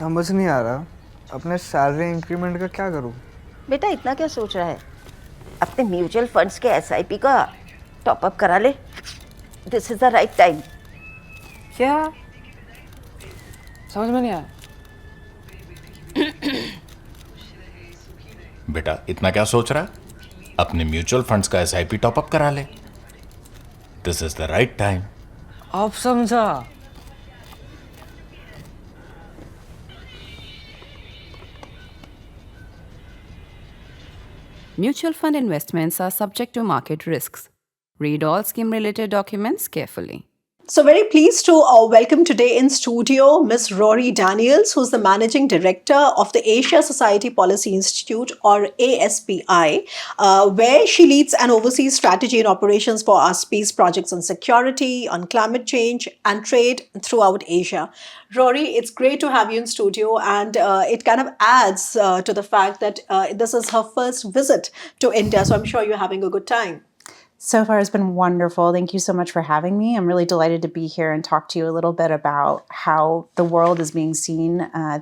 समझ नहीं आ रहा अपने सैलरी इंक्रीमेंट का क्या करूं। बेटा इतना क्या सोच रहा है? अपने म्यूचुअल फंड्स के एसआईपी का टॉपअप करा ले। This is the right time. क्या? समझ में नहीं आया। बेटा इतना क्या सोच रहा है? अपने म्यूचुअल फंड्स का एसआईपी टॉपअप करा ले। This is the right time. अब समझा। Mutual fund investments are subject to market risks. Read all scheme related documents carefully. So very pleased to welcome today in studio Ms. Rorry Daniels, who's the Managing Director of the Asia Society Policy Institute, or ASPI, where she leads and oversees strategy and operations for our space projects on security, on climate change and trade throughout Asia. Rorry, it's great to have you in studio, and it kind of adds to the fact that this is her first visit to India, so I'm sure you're having a good time. So far, it's been wonderful. Thank you so much for having me. I'm really delighted to be here and talk to you a little bit about how the world is being seen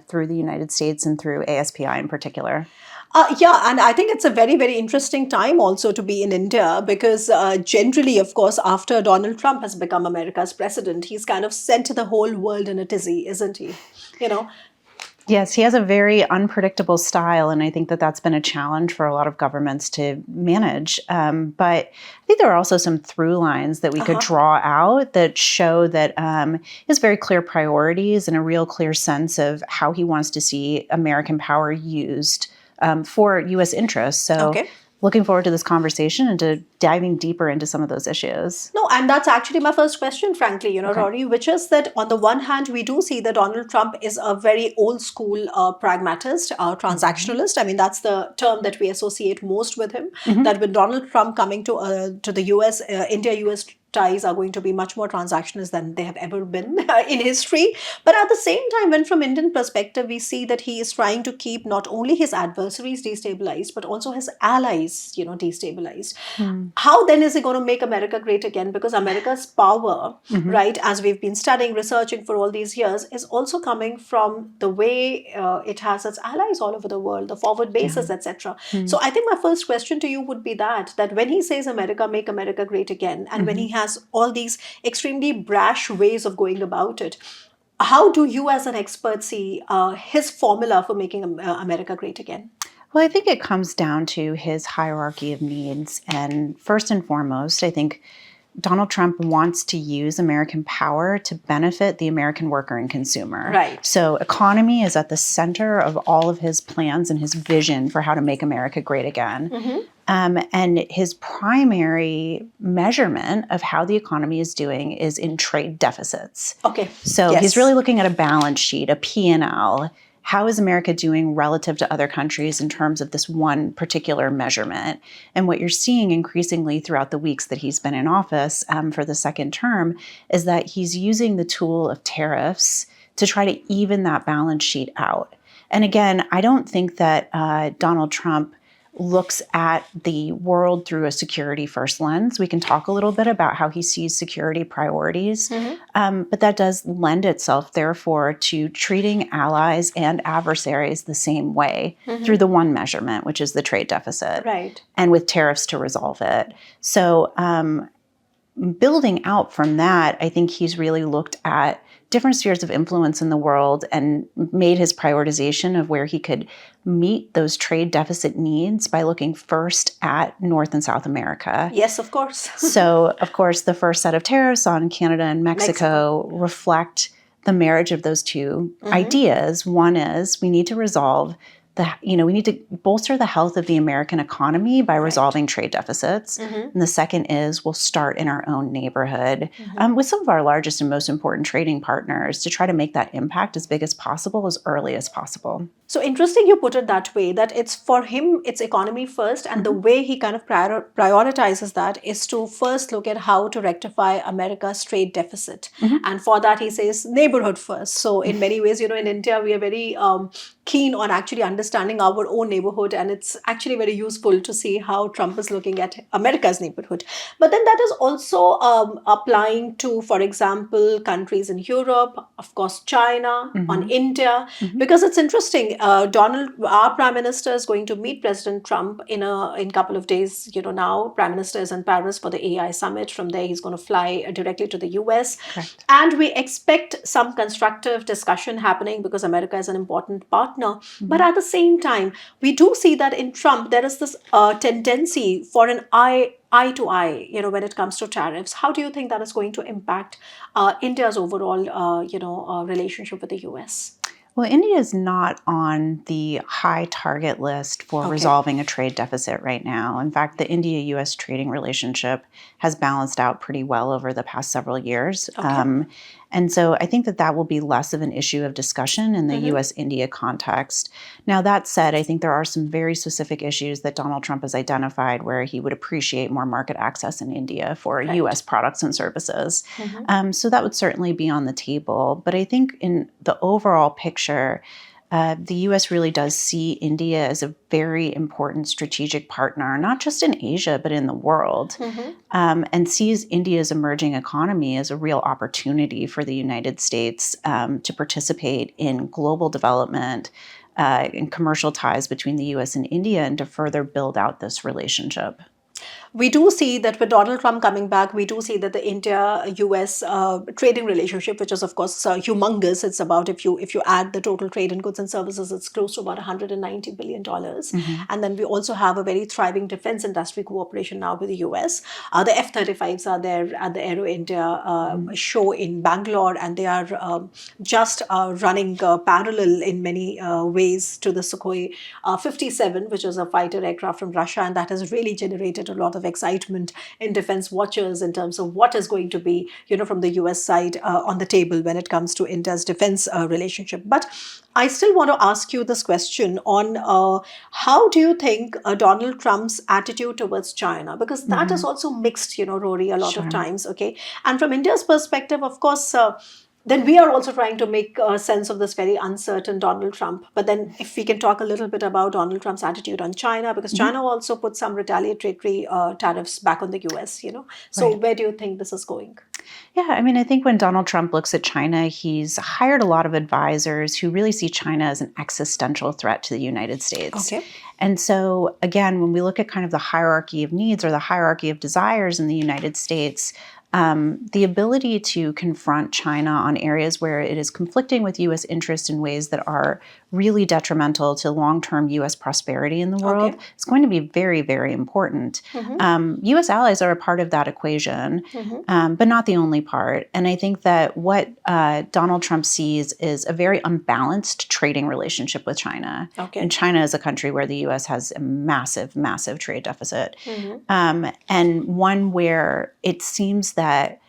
through the United States and through ASPI in particular. Yeah, and I think it's a very, very interesting time also to be in India because generally, of course, after Donald Trump has become America's president, he's kind of sent the whole world in a tizzy, isn't he? You know? Yes, he has a very unpredictable style, and I think that that's been a challenge for a lot of governments to manage. But I think there are also some through lines that we could draw out that show that he has very clear priorities and a real clear sense of how he wants to see American power used for U.S. interests. So looking forward to this conversation and to diving deeper into some of those issues. No, and that's actually my first question, frankly, Rorry, which is that on the one hand, we do see that Donald Trump is a very old school pragmatist, transactionalist. I mean, that's the term that we associate most with him, that with Donald Trump coming to the US, India-US ties are going to be much more transactionalist than they have ever been in history. But at the same time, when from Indian perspective, we see that he is trying to keep not only his adversaries destabilized, but also his allies, destabilized. How then is he going to make America great again? Because America's power, right, as we've been studying, researching for all these years, is also coming from the way it has its allies all over the world, the forward bases, etc. So I think my first question to you would be that when he says America, make America great again, and when he has all these extremely brash ways of going about it, how do you as an expert see his formula for making America great again? Well, I think it comes down to his hierarchy of needs. And first and foremost, I think Donald Trump wants to use American power to benefit the American worker and consumer. Right. So economy is at the center of all of his plans and his vision for how to make America great again. And his primary measurement of how the economy is doing is in trade deficits. Okay. So he's really looking at a balance sheet, a P&L. How is America doing relative to other countries in terms of this one particular measurement? And what you're seeing increasingly throughout the weeks that he's been in office for the second term is that he's using the tool of tariffs to try to even that balance sheet out. And again, I don't think that Donald Trump looks at the world through a security first lens. We can talk a little bit about how he sees security priorities, but that does lend itself, therefore, to treating allies and adversaries the same way through the one measurement, which is the trade deficit, and with tariffs to resolve it. So building out from that, I think he's really looked at different spheres of influence in the world and made his prioritization of where he could meet those trade deficit needs by looking first at North and South America. Yes, of course. So, of course, the first set of tariffs on Canada and Mexico reflect the marriage of those two ideas. One is we need to resolve we need to bolster the health of the American economy by resolving trade deficits. And the second is we'll start in our own neighborhood with some of our largest and most important trading partners to try to make that impact as big as possible, as early as possible. So interesting you put it that way, that it's for him, it's economy first, and the way he kind of prioritizes that is to first look at how to rectify America's trade deficit. And for that, he says neighborhood first. So in many ways, in India, we are very keen on actually understanding our own neighborhood, and it's actually very useful to see how Trump is looking at America's neighborhood. But then that is also applying to, for example, countries in Europe, of course, China, on India, because it's interesting. Our Prime Minister is going to meet President Trump in a couple of days. Now Prime Minister is in Paris for the AI summit. From there, he's going to fly directly to the US. Correct. And we expect some constructive discussion happening because America is an important partner. But at the same time, we do see that in Trump, there is this tendency for an eye to eye, when it comes to tariffs. How do you think that is going to impact India's overall, relationship with the US? Well, India is not on the high target list for resolving a trade deficit right now. In fact, the India-US trading relationship has balanced out pretty well over the past several years. And so I think that will be less of an issue of discussion in the US-India context. Now, that said, I think there are some very specific issues that Donald Trump has identified where he would appreciate more market access in India for US products and services. So that would certainly be on the table. But I think in the overall picture, the US really does see India as a very important strategic partner, not just in Asia, but in the world, and sees India's emerging economy as a real opportunity for the United States to participate in global development and commercial ties between the US and India and to further build out this relationship. We do see that with Donald Trump coming back, we do see that the India-US trading relationship, which is of course humongous, it's about, if you add the total trade in goods and services, it's close to about $190 billion. And then we also have a very thriving defense industry cooperation now with the US. The F-35s are there at the Aero India show in Bangalore, and they are just running parallel in many ways to the Sukhoi 57, which is a fighter aircraft from Russia, and that has really generated a lot of excitement in defense watchers in terms of what is going to be, from the US side on the table when it comes to India's defense relationship. But I still want to ask you this question on how do you think Donald Trump's attitude towards China, because that is also mixed, Rory, a lot of times, okay? And from India's perspective, of course, then we are also trying to make sense of this very uncertain Donald Trump. But then if we can talk a little bit about Donald Trump's attitude on China, because China also put some retaliatory tariffs back on the US, So where do you think this is going? Yeah, I mean, I think when Donald Trump looks at China, he's hired a lot of advisors who really see China as an existential threat to the United States. Okay. And so, again, when we look at kind of the hierarchy of needs or the hierarchy of desires in the United States, the ability to confront China on areas where it is conflicting with U.S. interests in ways that are really detrimental to long-term U.S. prosperity in the world is going to be very, very important. U.S. allies are a part of that equation, but not the only part. And I think that what Donald Trump sees is a very unbalanced trading relationship with China. And China is a country where the U.S. has a massive, massive trade deficit, and one where it seems that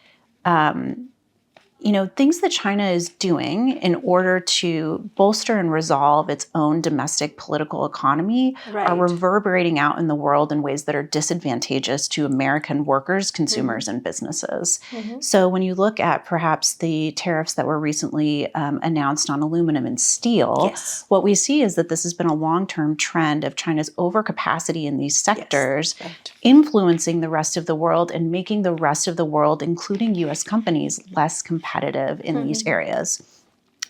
things that China is doing in order to bolster and resolve its own domestic political economy are reverberating out in the world in ways that are disadvantageous to American workers, consumers, and businesses. So when you look at perhaps the tariffs that were recently announced on aluminum and steel, what we see is that this has been a long-term trend of China's overcapacity in these sectors, influencing the rest of the world and making the rest of the world, including U.S. companies, less competitive in these areas.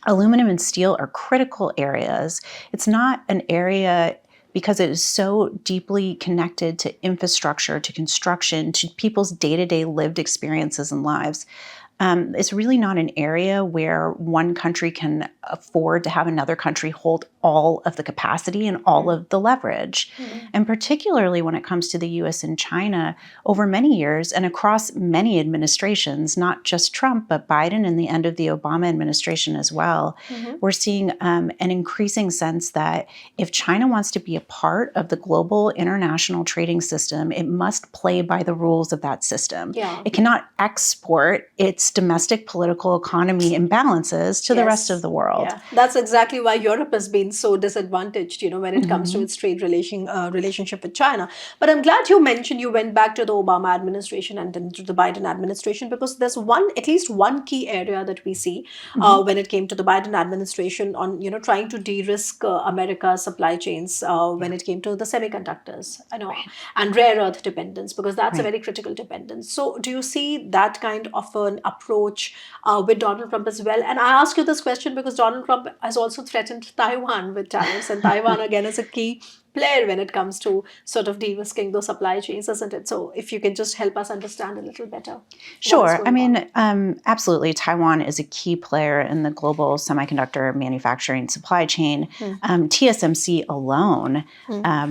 Aluminum and steel are critical areas. It's not an area because it is so deeply connected to infrastructure, to construction, to people's day-to-day lived experiences and lives. It's really not an area where one country can afford to have another country hold all of the capacity and all of the leverage. And particularly when it comes to the US and China, over many years and across many administrations, not just Trump, but Biden and the end of the Obama administration as well, we're seeing an increasing sense that if China wants to be a part of the global international trading system, it must play by the rules of that system. It cannot export its domestic political economy imbalances to the rest Yes. of the world. Yeah, that's exactly why Europe has been so disadvantaged, when it comes to its trade relationship with China. But I'm glad you mentioned you went back to the Obama administration and then to the Biden administration, because there's at least one key area that we see when it came to the Biden administration on, trying to de-risk America's supply chains when it came to the semiconductors, and rare earth dependence, because that's a very critical dependence. So do you see that kind of an approach with Donald Trump as well? And I ask you this question because Donald Trump has also threatened Taiwan with tariffs, and Taiwan again is a key player when it comes to sort of de-risking those supply chains, isn't it? So if you can just help us understand a little better. Sure. I mean, absolutely. Taiwan is a key player in the global semiconductor manufacturing supply chain. TSMC alone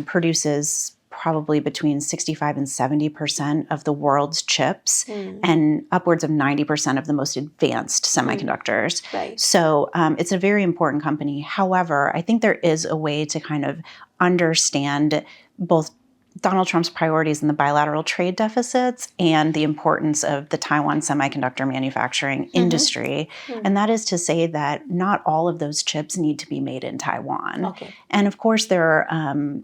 produces probably between 65 and 70% of the world's chips and upwards of 90% of the most advanced semiconductors. Right. So it's a very important company. However, I think there is a way to kind of understand both Donald Trump's priorities in the bilateral trade deficits and the importance of the Taiwan semiconductor manufacturing industry. And that is to say that not all of those chips need to be made in Taiwan. Okay. And of course, there are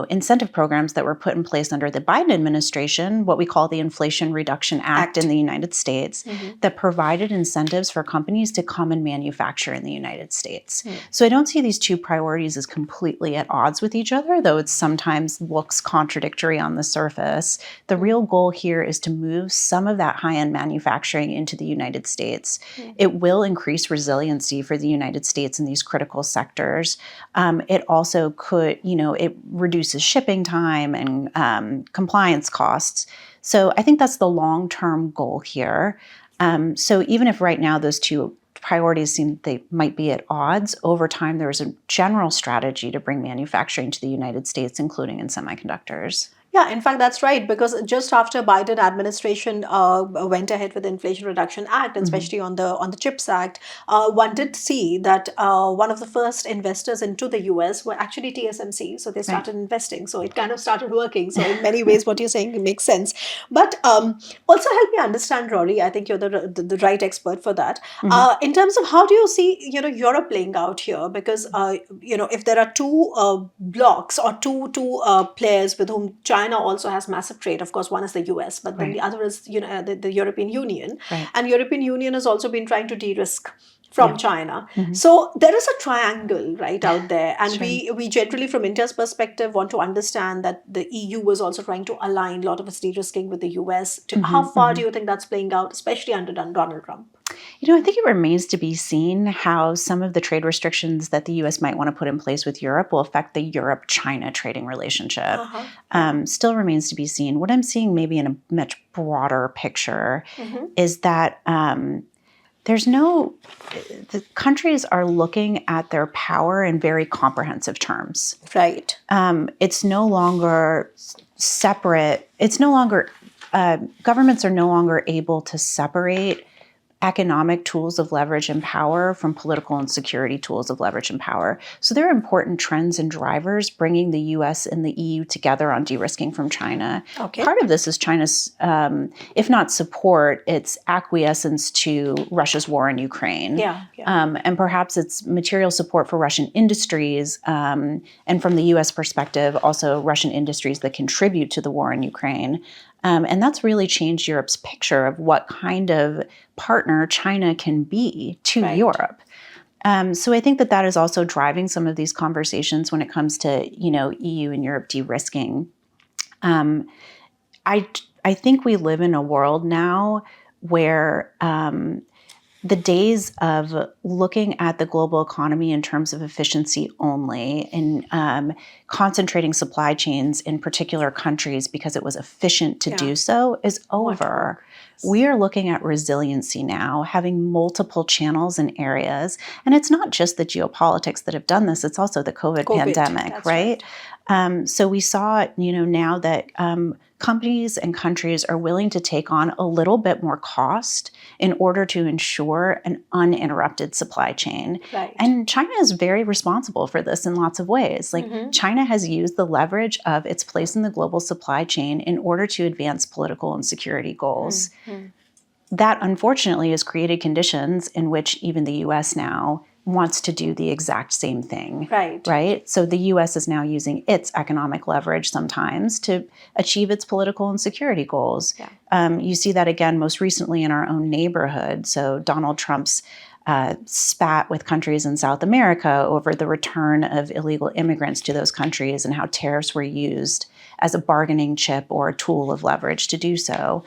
incentive programs that were put in place under the Biden administration, what we call the Inflation Reduction Act in the United States, that provided incentives for companies to come and manufacture in the United States. So I don't see these two priorities as completely at odds with each other, though it sometimes looks contradictory on the surface. The real goal here is to move some of that high-end manufacturing into the United States. It will increase resiliency for the United States in these critical sectors. It also could, it reduces shipping time and compliance costs. So I think that's the long-term goal here. So even if right now those two priorities seem they might be at odds, over time there is a general strategy to bring manufacturing to the United States, including in semiconductors. Yeah, in fact, that's right, because just after Biden administration went ahead with the Inflation Reduction Act, and especially on the CHIPS Act, one did see that one of the first investors into the US were actually TSMC. So they started investing. So it kind of started working. So in many ways, what you're saying makes sense. But also help me understand, Rory, I think you're the right expert for that. In terms of how do you see, Europe playing out here? Because, if there are two blocks or two players with whom China also has massive trade. Of course, one is the US, but then the other is, the European Union. Right. And European Union has also been trying to de-risk from China. So there is a triangle right out there. And we generally, from India's perspective, want to understand that the EU was also trying to align a lot of its de-risking with the US. How far do you think that's playing out, especially under Donald Trump? I think it remains to be seen how some of the trade restrictions that the U.S. might want to put in place with Europe will affect the Europe-China trading relationship. Still remains to be seen. What I'm seeing maybe in a much broader picture is that the countries are looking at their power in very comprehensive terms. Right. It's no longer separate. It's no longer, governments are no longer able to separate economic tools of leverage and power from political and security tools of leverage and power. So there are important trends and drivers bringing the US and the EU together on de-risking from China. Okay. Part of this is China's, if not support, its acquiescence to Russia's war in Ukraine. And perhaps it's material support for Russian industries, and from the US perspective, also Russian industries that contribute to the war in Ukraine. And that's really changed Europe's picture of what kind of partner China can be to Europe. So I think that is also driving some of these conversations when it comes to, EU and Europe de-risking. I think we live in a world now where the days of looking at the global economy in terms of efficiency only and concentrating supply chains in particular countries because it was efficient to do so is over. We are looking at resiliency now, having multiple channels and areas. And it's not just the geopolitics that have done this, it's also the COVID pandemic, right? So we saw, now that companies and countries are willing to take on a little bit more cost in order to ensure an uninterrupted supply chain. Right. And China is very responsible for this in lots of ways. China has used the leverage of its place in the global supply chain in order to advance political and security goals. that unfortunately has created conditions in which even the US now wants to do the exact same thing. Right. Right? So the US is now using its economic leverage sometimes to achieve its political and security goals. Yeah. You see that again most recently in our own neighborhood. So Donald Trump's spat with countries in South America over the return of illegal immigrants to those countries and how tariffs were used as a bargaining chip or a tool of leverage to do so.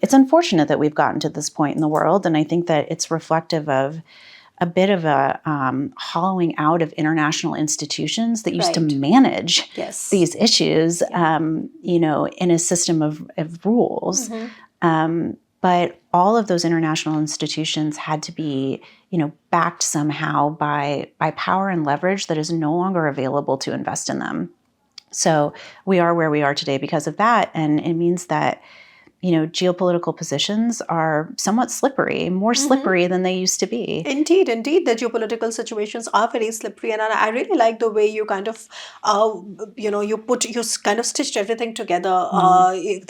It's unfortunate that we've gotten to this point in the world, and I think that it's reflective of a bit of a hollowing out of international institutions that used to Right. manage Yes. these issues, in a system of rules. But all of those international institutions had to be, backed somehow by power and leverage that is no longer available to invest in them. So we are where we are today because of that, and it means that geopolitical positions are somewhat slippery, more slippery than they used to be. Indeed, the geopolitical situations are very slippery, and I really like the way you kind of, you kind of stitched everything together.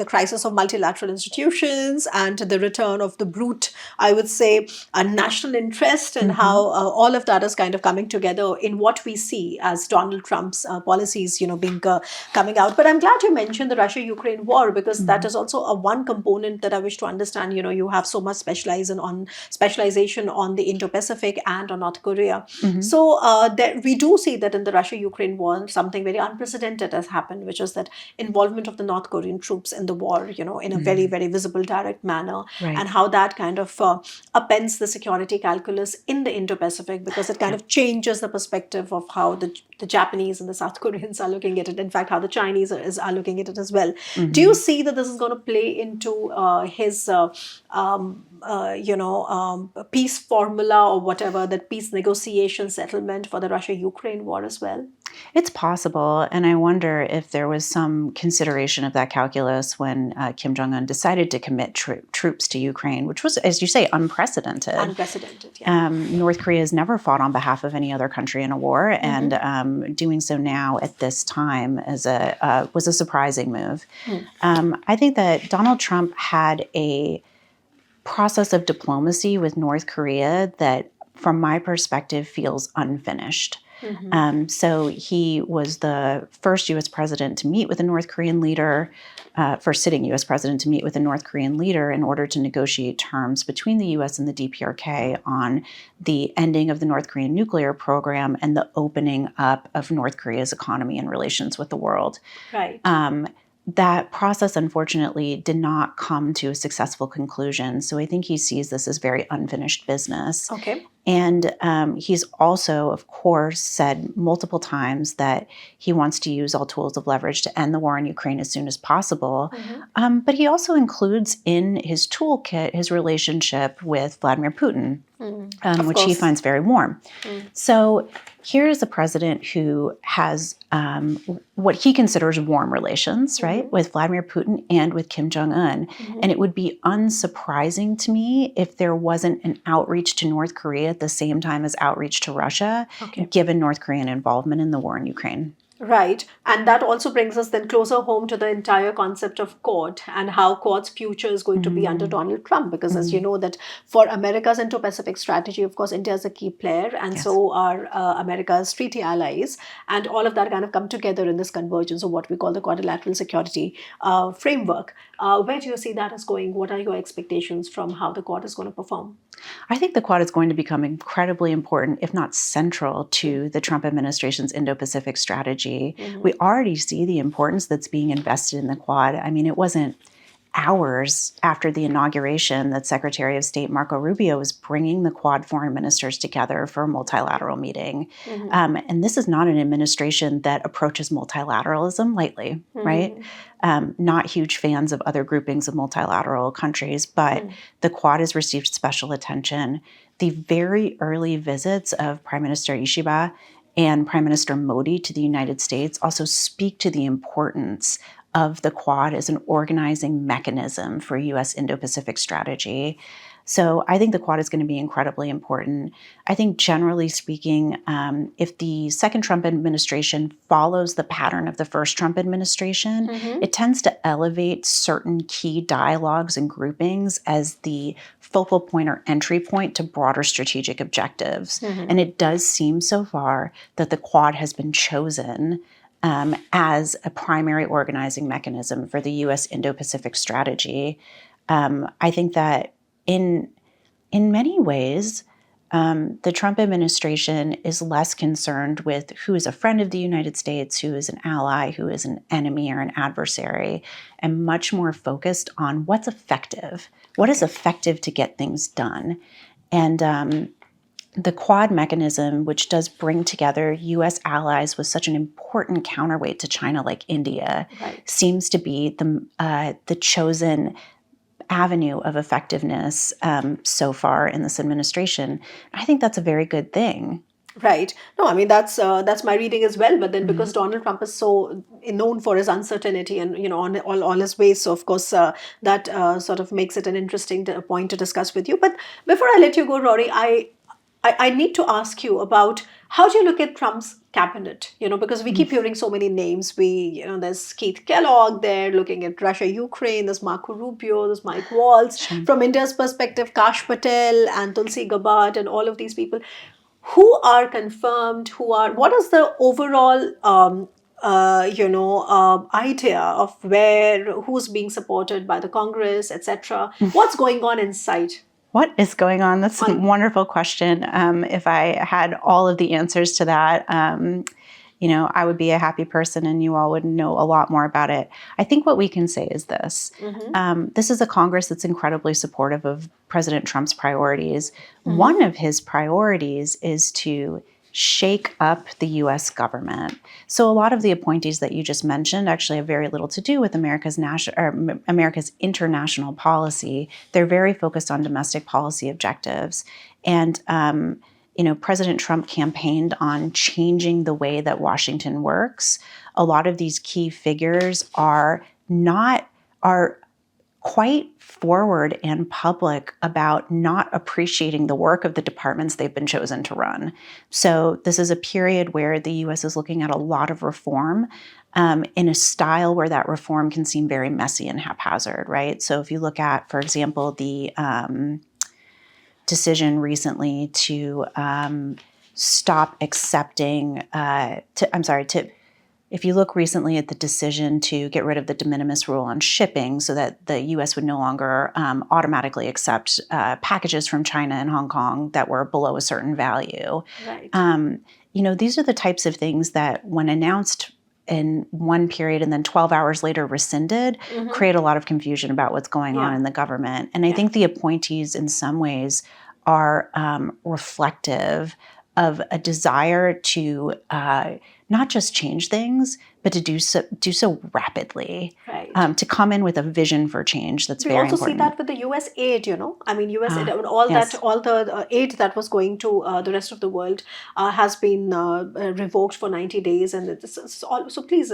The crisis of multilateral institutions and the return of the brute, I would say, a national interest, and how all of that is kind of coming together in what we see as Donald Trump's policies, being coming out. But I'm glad you mentioned the Russia-Ukraine war, because that is also a one component that I wish to understand. You have so much specialization on the Indo-Pacific and on North Korea. So we do see that in the Russia-Ukraine war, something very unprecedented has happened, which is that involvement of the North Korean troops in the war, in a very, very visible, direct manner, Right. and how that kind of upends the security calculus in the Indo-Pacific, because it kind of changes the perspective of how the Japanese and the South Koreans are looking at it. In fact, how the Chinese are looking at it as well. Do you see that this is going to play into his peace formula, or whatever, that peace negotiation settlement for the Russia-Ukraine war as well? It's possible, and I wonder if there was some consideration of that calculus when Kim Jong-un decided to commit troops to Ukraine, which was, as you say, unprecedented. Unprecedented, yeah. North Korea has never fought on behalf of any other country in a war, and doing so now at this time was a surprising move. I think that Donald Trump had a process of diplomacy with North Korea that, from my perspective, feels unfinished. So he was the first U.S. president to meet with a North Korean leader, first sitting U.S. president to meet with a North Korean leader in order to negotiate terms between the U.S. and the DPRK on the ending of the North Korean nuclear program and the opening up of North Korea's economy and relations with the world. Right. That process, unfortunately, did not come to a successful conclusion. So I think he sees this as very unfinished business. Okay. And he's also, of course, said multiple times that he wants to use all tools of leverage to end the war in Ukraine as soon as possible. But he also includes in his toolkit his relationship with Vladimir Putin, which he finds very warm. So here is a president who has what he considers warm relations, right, with Vladimir Putin and with Kim Jong-un. And it would be unsurprising to me if there wasn't an outreach to North Korea at the same time as outreach to Russia, given North Korean involvement in the war in Ukraine. Right. And that also brings us then closer home to the entire concept of Quad, and how Quad's future is going to be under Donald Trump. Because as you know, that for America's Indo-Pacific strategy, of course, India is a key player, and so are America's treaty allies. And all of that kind of come together in this convergence of what we call the quadrilateral security framework. Where do you see that as going? What are your expectations from how the Quad is going to perform? I think the Quad is going to become incredibly important, if not central, to the Trump administration's Indo-Pacific strategy. We already see the importance that's being invested in the Quad. I mean, it wasn't hours after the inauguration that Secretary of State Marco Rubio was bringing the Quad foreign ministers together for a multilateral meeting. And this is not an administration that approaches multilateralism lightly, right? Not huge fans of other groupings of multilateral countries, but the Quad has received special attention. The very early visits of Prime Minister Ishiba and Prime Minister Modi to the United States also speak to the importance of the Quad as an organizing mechanism for U.S. Indo-Pacific strategy. So I think the Quad is going to be incredibly important. I think generally speaking, if the second Trump administration follows the pattern of the first Trump administration, it tends to elevate certain key dialogues and groupings as the focal point or entry point to broader strategic objectives. And it does seem so far that the Quad has been chosen as a primary organizing mechanism for the U.S. Indo-Pacific strategy. I think that in many ways, the Trump administration is less concerned with who is a friend of the United States, who is an ally, who is an enemy or an adversary, and much more focused on what's effective. What is effective to get things done? And the Quad mechanism, which does bring together U.S. allies with such an important counterweight to China like India, seems to be the chosen avenue of effectiveness so far in this administration. I think that's a very good thing. Right. No, I mean that's my reading as well. But then because Donald Trump is so known for his uncertainty and on all his ways, so of course that sort of makes it an interesting point to discuss with you. But before I let you go, Rory, I need to ask you about how do you look at Trump's cabinet? Because we keep hearing so many names. There's Keith Kellogg there looking at Russia, Ukraine. There's Marco Rubio. There's Mike Waltz. From India's perspective, Kash Patel and Tulsi Gabbard and all of these people. Who are confirmed? What is the overall idea of who's being supported by the Congress, etc. What's going on inside? What is going on? That's a wonderful question. If I had all of the answers to that, I would be a happy person and you all would know a lot more about it. I think what we can say is this. This is a Congress that's incredibly supportive of President Trump's priorities. One of his priorities is to shake up the U.S. government. So a lot of the appointees that you just mentioned actually have very little to do with America's international policy. They're very focused on domestic policy objectives. And President Trump campaigned on changing the way that Washington works. A lot of these key figures are quite forward and public about not appreciating the work of the departments they've been chosen to run. So this is a period where the U.S. is looking at a lot of reform in a style where that reform can seem very messy and haphazard, right? So if you look at, for example, the decision recently to stop accepting, if you look recently at the decision to get rid of the de minimis rule on shipping so that the U.S. would no longer automatically accept packages from China and Hong Kong that were below a certain value. Right. These are the types of things that when announced in one period and then 12 hours later rescinded, create a lot of confusion about what's going on in the government. And I think the appointees in some ways are reflective of a desire to not just change things, but to do so rapidly, right. To come in with a vision for change that's very important. We also see that with the U.S. aid, I mean, U.S. aid, all the aid that was going to the rest of the world has been revoked for 90 days. And it's all, so please,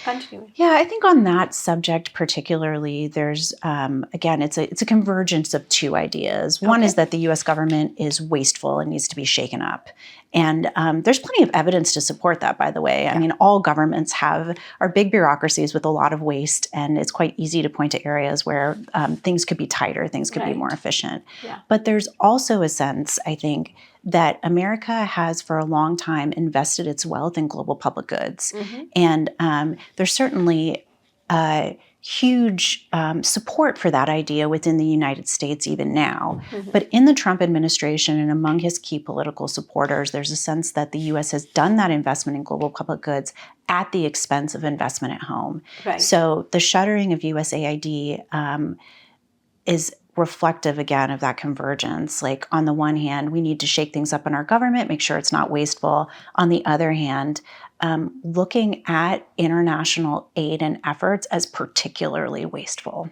continue. Yeah, I think on that subject particularly, there's, again, it's a convergence of two ideas. One is that the U.S. government is wasteful and needs to be shaken up. And there's plenty of evidence to support that, by the way. I mean, all governments are big bureaucracies with a lot of waste, and it's quite easy to point to areas where things could be tighter, things could be more efficient. Yeah. But there's also a sense, I think, that America has for a long time invested its wealth in global public goods. And there's certainly huge support for that idea within the United States even now. But in the Trump administration and among his key political supporters, there's a sense that the U.S. has done that investment in global public goods at the expense of investment at home. Right. So the shuttering of USAID is reflective, again, of that convergence. Like, on the one hand, we need to shake things up in our government, make sure it's not wasteful. On the other hand, looking at international aid and efforts as particularly wasteful.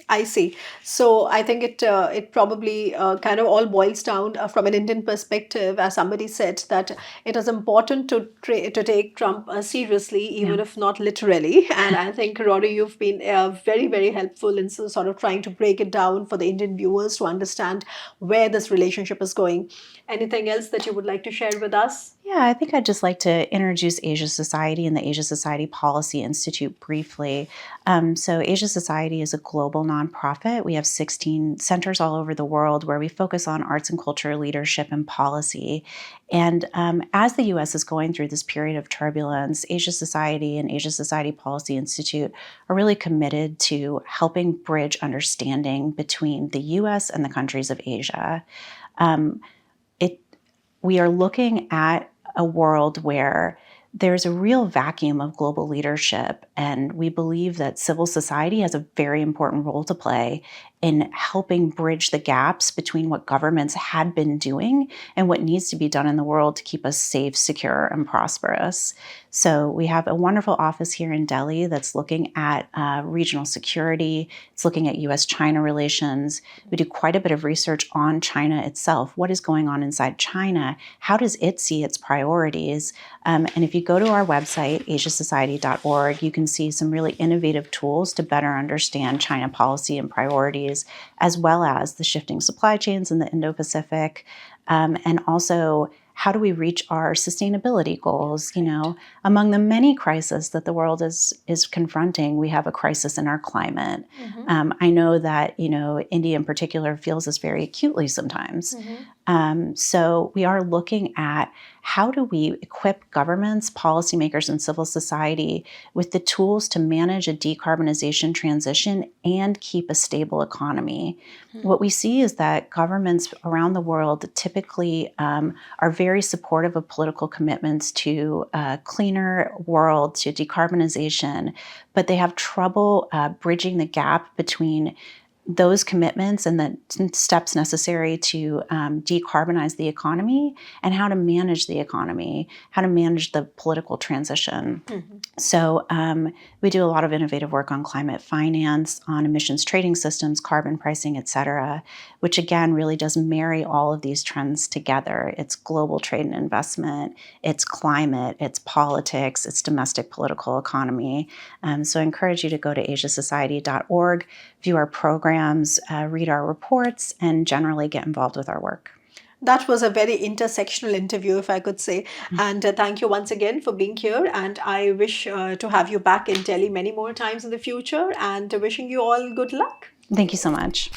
I see. So I think it probably kind of all boils down from an Indian perspective, as somebody said, that it is important to take Trump seriously, even if not literally. And I think, Rory, you've been very helpful in sort of trying to break it down for the Indian viewers to understand where this relationship is going. Anything else that you would like to share with us? Yeah, I think I'd just like to introduce Asia Society and the Asia Society Policy Institute briefly. So, Asia Society is a global nonprofit. We have 16 centers all over the world where we focus on arts and culture, leadership, and policy. And as the US is going through this period of turbulence, Asia Society and Asia Society Policy Institute are really committed to helping bridge understanding between the US and the countries of Asia. We are looking at a world where there's a real vacuum of global leadership, and we believe that civil society has a very important role to play in helping bridge the gaps between what governments had been doing and what needs to be done in the world to keep us safe, secure, and prosperous. So we have a wonderful office here in Delhi that's looking at regional security. It's looking at US-China relations. We do quite a bit of research on China itself. What is going on inside China? How does it see its priorities? And if you go to our website, asiasociety.org, you can see some really innovative tools to better understand China policy and priorities, as well as the shifting supply chains in the Indo-Pacific, and also how do we reach our sustainability goals? You know, among the many crises that the world is confronting, we have a crisis in our climate. I know that, you know, India in particular feels this very acutely sometimes. So we are looking at how do we equip governments, policymakers, and civil society with the tools to manage a decarbonization transition and keep a stable economy. What we see is that governments around the world typically are very supportive of political commitments to a cleaner world, to decarbonization, but they have trouble bridging the gap between those commitments and the steps necessary to decarbonize the economy and how to manage the economy, how to manage the political transition. So we do a lot of innovative work on climate finance, on emissions trading systems, carbon pricing, et cetera, which again really does marry all of these trends together. It's global trade and investment, it's climate, it's politics, it's domestic political economy. So I encourage you to go to asiasociety.org, view our programs, read our reports, and generally get involved with our work. That was a very intersectional interview, if I could say. And thank you once again for being here. And I wish to have you back in Delhi many more times in the future, and wishing you all good luck. Thank you so much.